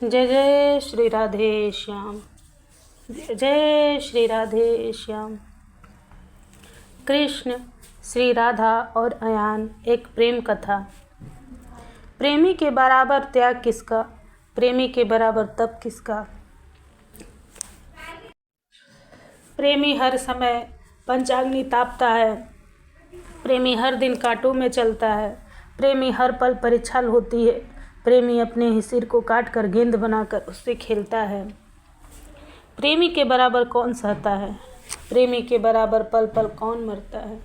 जय जय श्री राधे श्याम। जय जय श्री राधे श्याम। कृष्ण, श्री राधा और अयान, एक प्रेम कथा। प्रेमी के बराबर त्याग किसका, प्रेमी के बराबर तप किसका। प्रेमी हर समय पंचाग्नि तापता है, प्रेमी हर दिन कांटों में चलता है, प्रेमी हर पल परीक्षा होती है, प्रेमी अपने ही सिर को काटकर गेंद बनाकर उससे खेलता है। प्रेमी के बराबर कौन सहता है, प्रेमी के बराबर पल पल कौन मरता है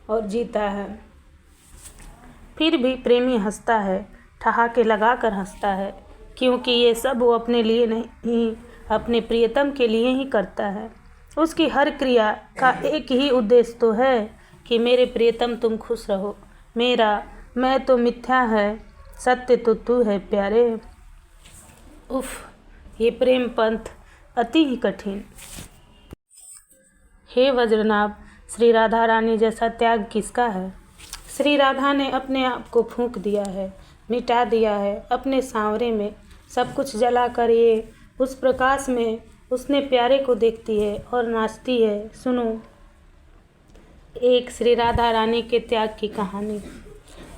और जीता है। फिर भी प्रेमी हंसता है, ठहाके लगाकर हंसता है, क्योंकि ये सब वो अपने लिए नहीं, अपने प्रियतम के लिए ही करता है। उसकी हर क्रिया का एक ही उद्देश्य तो है कि मेरे प्रियतम तुम खुश रहो। मेरा मैं तो मिथ्या है, सत्य तो तू है प्यारे। उफ, ये प्रेम पंथ अति ही कठिन। हे वज्रनाभ, श्री राधा रानी जैसा त्याग किसका है। श्री राधा ने अपने आप को फूंक दिया है, मिटा दिया है अपने सांवरे में। सब कुछ जलाकर ये उस प्रकाश में उसने प्यारे को देखती है और नाचती है। सुनो एक श्री राधा रानी के त्याग की कहानी।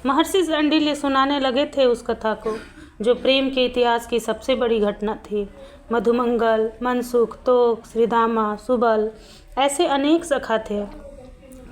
महर्षि शांडिल्य सुनाने लगे थे उस कथा को, जो प्रेम के इतिहास की सबसे बड़ी घटना थी। मधुमंगल, मनसुख, तोक, श्रीधामा, सुबल ऐसे अनेक सखा थे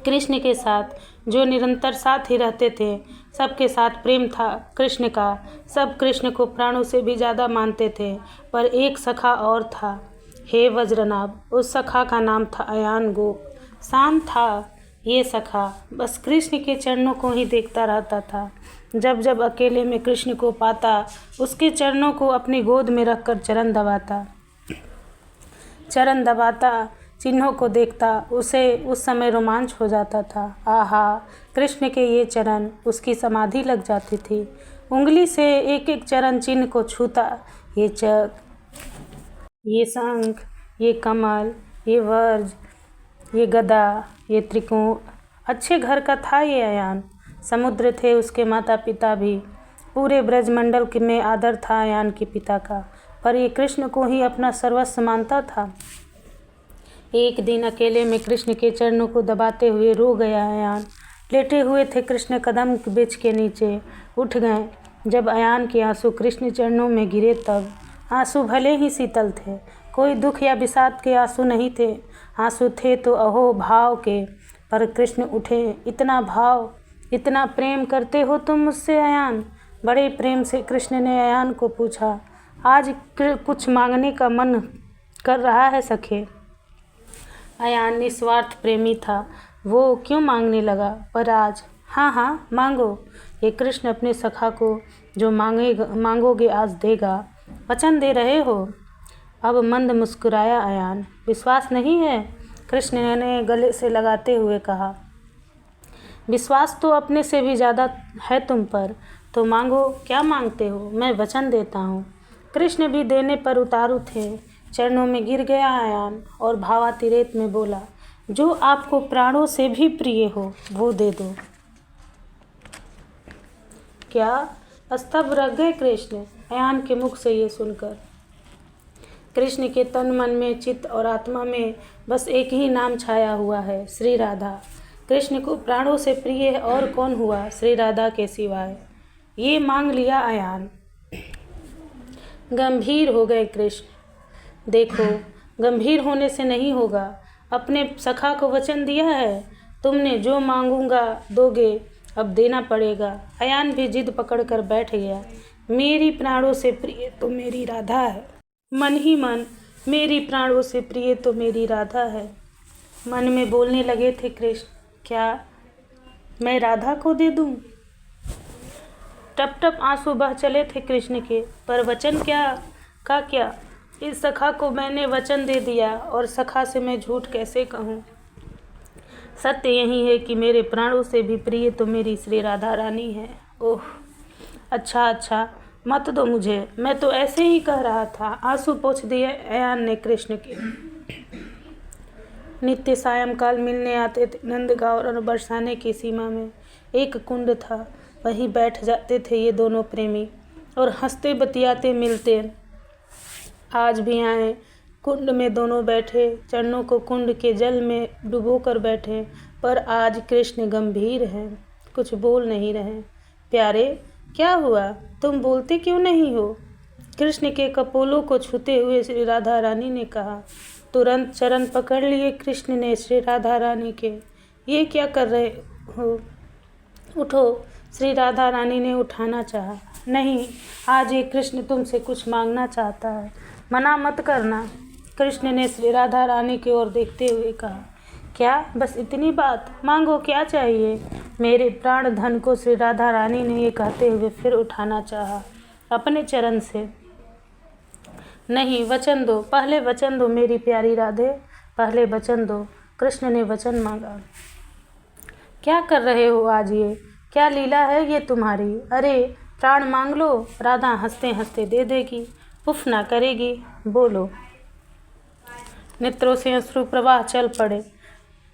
कृष्ण के साथ, जो निरंतर साथ ही रहते थे। सबके साथ प्रेम था कृष्ण का, सब कृष्ण को प्राणों से भी ज़्यादा मानते थे। पर एक सखा और था। हे वज्रनाभ, उस सखा का नाम था अयान गोप। शांत था ये सखा, बस कृष्ण के चरणों को ही देखता रहता था। जब जब अकेले में कृष्ण को पाता, उसके चरणों को अपनी गोद में रखकर चरण दबाता, चिन्हों को देखता, उसे उस समय रोमांच हो जाता था। आहा, कृष्ण के ये चरण, उसकी समाधि लग जाती थी। उंगली से एक एक चरण चिन्ह को छूता। ये चक, ये शंख, ये कमल, ये वर्ज, ये गदा, ये त्रिकोण। अच्छे घर का था ये अयान। समुद्र थे उसके माता पिता भी। पूरे ब्रजमंडल में आदर था अयान के पिता का, पर ये कृष्ण को ही अपना सर्वस्व मानता था। एक दिन अकेले में कृष्ण के चरणों को दबाते हुए रो गया अयान। लेटे हुए थे कृष्ण कदम वृक्ष के नीचे, उठ गए। जब अयान के आंसू कृष्ण चरणों में गिरे, तब आंसू भले ही शीतल थे, कोई दुख या विषाद के आंसू नहीं थे। आंसू थे तो अहो भाव के। पर कृष्ण उठे। इतना भाव, इतना प्रेम करते हो तुम मुझसे अयान। बड़े प्रेम से कृष्ण ने अयान को पूछा, आज कुछ मांगने का मन कर रहा है सखे। अयान निस्वार्थ प्रेमी था, वो क्यों मांगने लगा। पर आज हाँ हाँ मांगो। ये कृष्ण अपने सखा को जो मांगोगे आज देगा। वचन दे रहे हो। अब मंद मुस्कुराया अयान। विश्वास नहीं है, कृष्ण ने गले से लगाते हुए कहा। विश्वास तो अपने से भी ज़्यादा है तुम पर, तो मांगो, क्या मांगते हो, मैं वचन देता हूँ। कृष्ण भी देने पर उतारू थे। चरणों में गिर गया अयान और भावातिरेक में बोला, जो आपको प्राणों से भी प्रिय हो वो दे दो। क्या स्तब्ध रह गए कृष्ण अयान के मुख से ये सुनकर। कृष्ण के तन मन में, चित्त और आत्मा में बस एक ही नाम छाया हुआ है, श्री राधा। कृष्ण को प्राणों से प्रिय और कौन हुआ श्री राधा के सिवाय। ये मांग लिया अयान। गंभीर हो गए कृष्ण। देखो, गंभीर होने से नहीं होगा। अपने सखा को वचन दिया है, तुमने जो मांगूंगा दोगे, अब देना पड़ेगा। अयान भी जिद पकड़कर बैठ गया। मेरी प्राणों से प्रिय तो मेरी राधा है। मन ही मन, मेरी प्राणों से प्रिय तो मेरी राधा है। मन में बोलने लगे थे कृष्ण, क्या मैं राधा को दे दूं। टप टप आंसू बह चले थे कृष्ण के। पर वचन क्या, इस सखा को मैंने वचन दे दिया, और सखा से मैं झूठ कैसे कहूँ। सत्य यही है कि मेरे प्राणों से भी प्रिय तो मेरी श्री राधा रानी है। ओह, अच्छा, मत दो मुझे, मैं तो ऐसे ही कह रहा था। आंसू पोंछ दिए अयान ने कृष्ण के। नित्य सायंकाल मिलने आते थे नंदगांव और बरसाने की सीमा में एक कुंड था। वहीं बैठ जाते थे ये दोनों प्रेमी और हंसते बतियाते मिलते। आज भी आए। कुंड में दोनों बैठे, चरणों को कुंड के जल में डुबो कर बैठे, पर आज कृष्ण गंभीर हैं, कुछ बोल नहीं रहे। प्यारे, क्या हुआ, तुम बोलते क्यों नहीं हो? कृष्ण के कपोलों को छूते हुए श्री राधा रानी ने कहा। तुरंत चरण पकड़ लिए कृष्ण ने श्री राधा रानी के। ये क्या कर रहे हो? उठो। श्री राधा रानी ने उठाना चाहा। नहीं, आज ये कृष्ण तुमसे कुछ मांगना चाहता है, मना मत करना। कृष्ण ने श्री राधा रानी की ओर देखते हुए कहा। क्या, बस इतनी बात? मांगो, क्या चाहिए? मेरे प्राण धन को श्री राधा रानी ने ये कहते हुए फिर उठाना चाहा अपने चरण से। नहीं, वचन दो, पहले वचन दो मेरी प्यारी राधे, पहले वचन दो। कृष्ण ने वचन मांगा। क्या कर रहे हो आज ये? क्या लीला है ये तुम्हारी? अरे प्राण मांग लो, राधा हंसते हंसते दे देगी, उफ ना करेगी। बोलो। नेत्रों से अश्रु प्रवाह चल पड़े,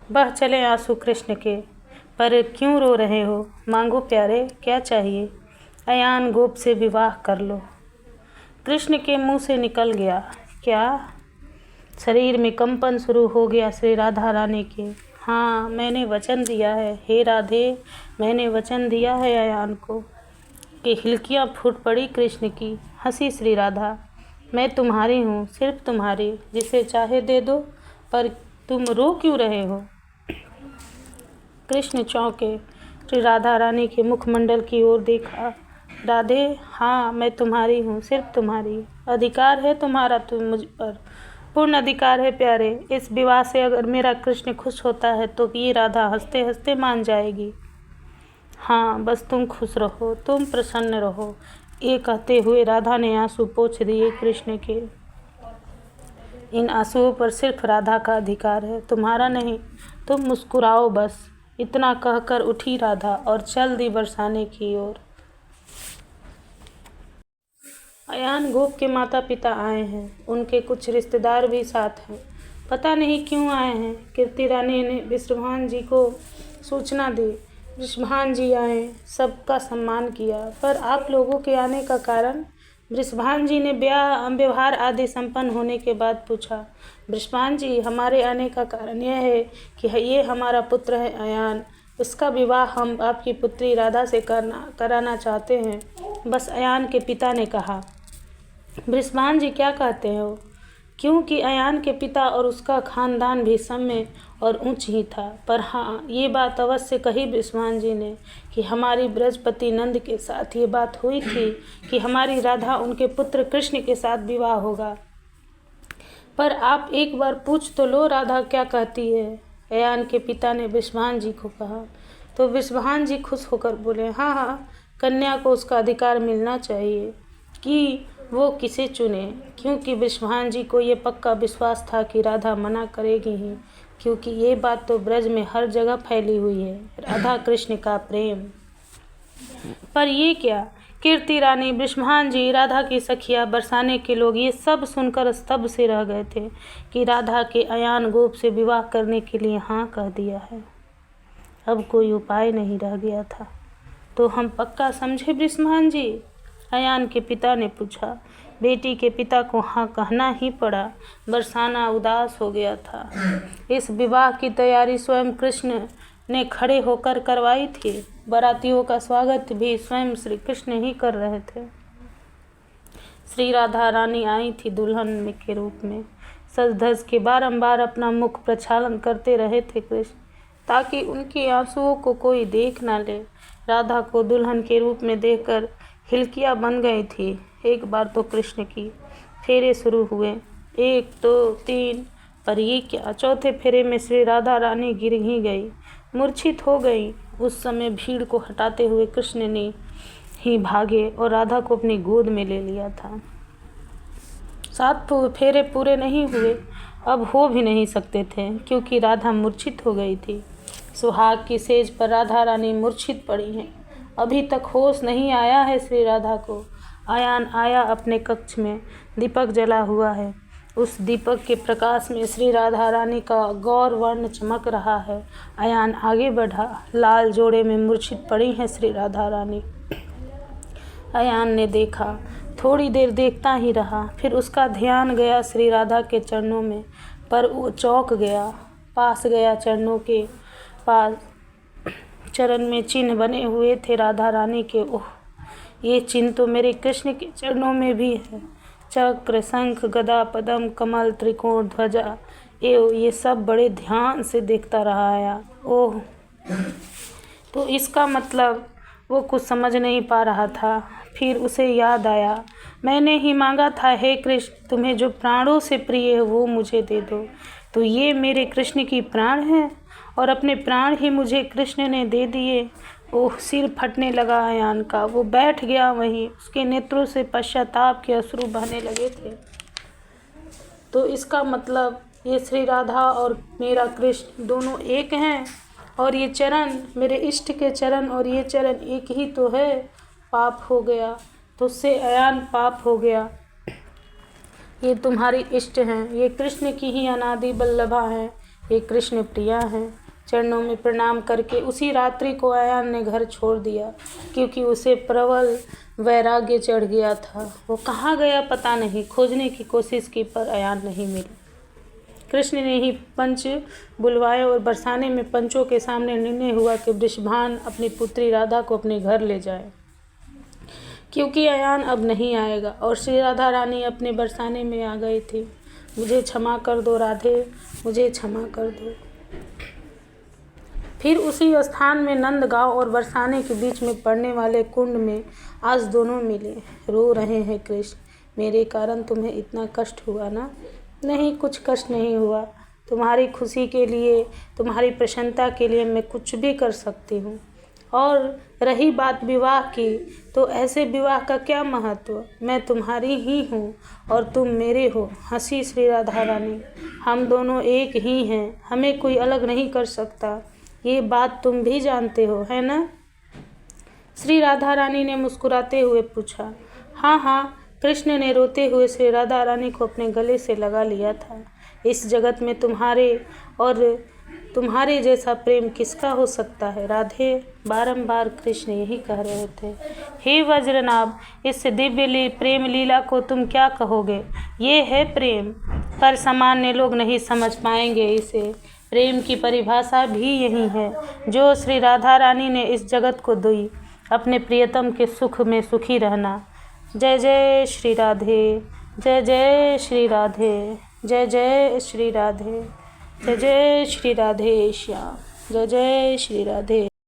बह चले आंसू कृष्ण के। पर क्यों रो रहे हो? मांगो प्यारे, क्या चाहिए? अयान गोप से विवाह कर लो। कृष्ण के मुंह से निकल गया। क्या? शरीर में कंपन शुरू हो गया श्री राधा रानी के। हाँ, मैंने वचन दिया है हे राधे, मैंने वचन दिया है अयान को। कि हिलकियाँ फूट पड़ी कृष्ण की। हंसी श्री राधा। मैं तुम्हारी हूँ, सिर्फ तुम्हारी, जिसे चाहे दे दो, पर तुम रो क्यों रहे हो? कृष्ण चौंके, श्री राधा रानी के मुखमंडल की ओर देखा। राधे, हाँ मैं तुम्हारी हूँ, सिर्फ तुम्हारी। अधिकार है तुम्हारा तुम मुझ पर, पूर्ण अधिकार है प्यारे। इस विवाह से अगर मेरा कृष्ण खुश होता है तो ये राधा हंसते हंसते मान जाएगी। हाँ, बस तुम खुश रहो, तुम प्रसन्न रहो। ये कहते हुए राधा ने आंसू पोंछ दिए कृष्ण के। इन आंसुओं पर सिर्फ राधा का अधिकार है, तुम्हारा नहीं। तुम मुस्कुराओ बस। इतना कहकर उठी राधा और चल दी बरसाने की ओर। अयान गोप के माता पिता आए हैं, उनके कुछ रिश्तेदार भी साथ हैं। पता नहीं क्यों आए हैं। कीर्ति रानी ने वृषभान जी को सूचना दी। वृषभान जी आए, सबका सम्मान किया, पर आप लोगों के आने का कारण? वृषभान जी ने व्यवहार आदि संपन्न होने के बाद पूछा। वृषभान जी, हमारे आने का कारण यह है कि ये हमारा पुत्र है अयान, उसका विवाह हम आपकी पुत्री राधा से कराना चाहते हैं, बस अयान के पिता ने कहा। वृषभान जी, क्या कहते हो? क्योंकि अयान के पिता और उसका खानदान भी सौम्य और उच्च ही था। पर हाँ, ये बात अवश्य कही वृषभान जी ने कि हमारी बृहस्पति नंद के साथ ये बात हुई थी कि हमारी राधा उनके पुत्र कृष्ण के साथ विवाह होगा। पर आप एक बार पूछ तो लो राधा क्या कहती है, अयान के पिता ने वृषभान जी को कहा। तो वृषभान जी खुश होकर बोले, हाँ हाँ, कन्या को उसका अधिकार मिलना चाहिए कि वो किसे चुने, क्योंकि वृषभान जी को ये पक्का विश्वास था कि राधा मना करेगी ही, क्योंकि ये बात तो ब्रज में हर जगह फैली हुई है, राधा कृष्ण का प्रेम। पर ये क्या? कीर्ति रानी, वृषभान जी, राधा की सखिया, बरसाने के लोग ये सब सुनकर स्तब्ध से रह गए थे कि राधा के अयान गोप से विवाह करने के लिए हाँ कह दिया है। अब कोई उपाय नहीं रह गया था। तो हम पक्का समझे वृषभान जी? अयान के पिता ने पूछा। बेटी के पिता को हाँ कहना ही पड़ा। बरसाना उदास हो गया था। इस विवाह की तैयारी स्वयं कृष्ण ने खड़े होकर करवाई थी। बारातियों का स्वागत भी स्वयं श्री कृष्ण ही कर रहे थे। श्री राधा रानी आई थी दुल्हन के रूप में। सज धज के बारंबार अपना मुख प्रक्षालन करते रहे थे कृष्ण, ताकि उनके आंसुओं को कोई देख ना ले। राधा को दुल्हन के रूप में देखकर हिलकियाँ बन गई थी। एक बार तो कृष्ण की फेरे शुरू हुए, 1 2 3, पर ये क्या, चौथे फेरे में श्री राधा रानी गिर ही गई, मूर्छित हो गई। उस समय भीड़ को हटाते हुए कृष्ण ने ही भागे और राधा को अपनी गोद में ले लिया था। 7 फेरे पूरे नहीं हुए, अब हो भी नहीं सकते थे, क्योंकि राधा मूर्छित हो गई थी। सुहाग की सेज पर राधा रानी मूर्छित पड़ी हैं। अभी तक होश नहीं आया है श्री राधा को। अयान आया अपने कक्ष में, दीपक जला हुआ है। उस दीपक के प्रकाश में श्री राधा रानी का गौर वर्ण चमक रहा है। अयान आगे बढ़ा। लाल जोड़े में मूर्छित पड़ी हैं श्री राधा रानी। अयान ने देखा, थोड़ी देर देखता ही रहा। फिर उसका ध्यान गया श्री राधा के चरणों में, पर वो चौंक गया। पास गया, चरणों के पास चरण में चिन्ह बने हुए थे राधा रानी के। ओह, ये चिन्ह तो मेरे कृष्ण के चरणों में भी है। चक्र, शंख, गदा, पद्म, कमल, त्रिकोण, ध्वजा, ये सब बड़े ध्यान से देखता रहा आया। ओह, तो इसका मतलब वो कुछ समझ नहीं पा रहा था। फिर उसे याद आया, मैंने ही मांगा था, हे कृष्ण, तुम्हें जो प्राणों से प्रिय है वो मुझे दे दो। तो ये मेरे कृष्ण की प्राण है और अपने प्राण ही मुझे कृष्ण ने दे दिए। ओह, सिर फटने लगा अयान का। वो बैठ गया वहीं। उसके नेत्रों से पश्चाताप के अश्रु बहने लगे थे। तो इसका मतलब ये श्री राधा और मेरा कृष्ण दोनों एक हैं, और ये चरण मेरे इष्ट के चरण और ये चरण एक ही तो है। पाप हो गया तो उससे अयान पाप हो गया। ये तुम्हारी इष्ट हैं, ये कृष्ण की ही अनादि बल्लभा हैं, ये कृष्ण प्रिया हैं। चरणों में प्रणाम करके उसी रात्रि को अयान ने घर छोड़ दिया, क्योंकि उसे प्रबल वैराग्य चढ़ गया था। वो कहाँ गया पता नहीं, खोजने की कोशिश की पर अयान नहीं मिला। कृष्ण ने ही पंच बुलवाए और बरसाने में पंचों के सामने निर्णय हुआ कि वृषभान अपनी पुत्री राधा को अपने घर ले जाए, क्योंकि अयान अब नहीं आएगा। और श्री राधा रानी अपने बरसाने में आ गई थी। मुझे क्षमा कर दो राधे, मुझे क्षमा कर दो। फिर उसी स्थान में नंदगांव और बरसाने के बीच में पड़ने वाले कुंड में आज दोनों मिले। रो रहे हैं कृष्ण, मेरे कारण तुम्हें इतना कष्ट हुआ ना? नहीं, कुछ कष्ट नहीं हुआ। तुम्हारी खुशी के लिए, तुम्हारी प्रसन्नता के लिए मैं कुछ भी कर सकती हूँ। और रही बात विवाह की, तो ऐसे विवाह का क्या महत्व? मैं तुम्हारी ही हूँ और तुम मेरे हो। हंसी श्री राधा रानी, हम दोनों एक ही हैं, हमें कोई अलग नहीं कर सकता। ये बात तुम भी जानते हो, है ना? श्री राधा रानी ने मुस्कुराते हुए पूछा। हाँ हाँ, कृष्ण ने रोते हुए श्री राधा रानी को अपने गले से लगा लिया था। इस जगत में तुम्हारे और तुम्हारे जैसा प्रेम किसका हो सकता है राधे? बारंबार कृष्ण यही कह रहे थे। हे वज्रनाभ, इस दिव्य प्रेम लीला को तुम क्या कहोगे? ये है प्रेम, पर सामान्य लोग नहीं समझ पाएंगे इसे। प्रेम की परिभाषा भी यही है जो श्री राधा रानी ने इस जगत को दी, अपने प्रियतम के सुख में सुखी रहना। जय जय श्री राधे, जय जय श्री राधे, जय जय श्री राधे, जय जय श्री राधे श्याम, जय जय श्री राधे।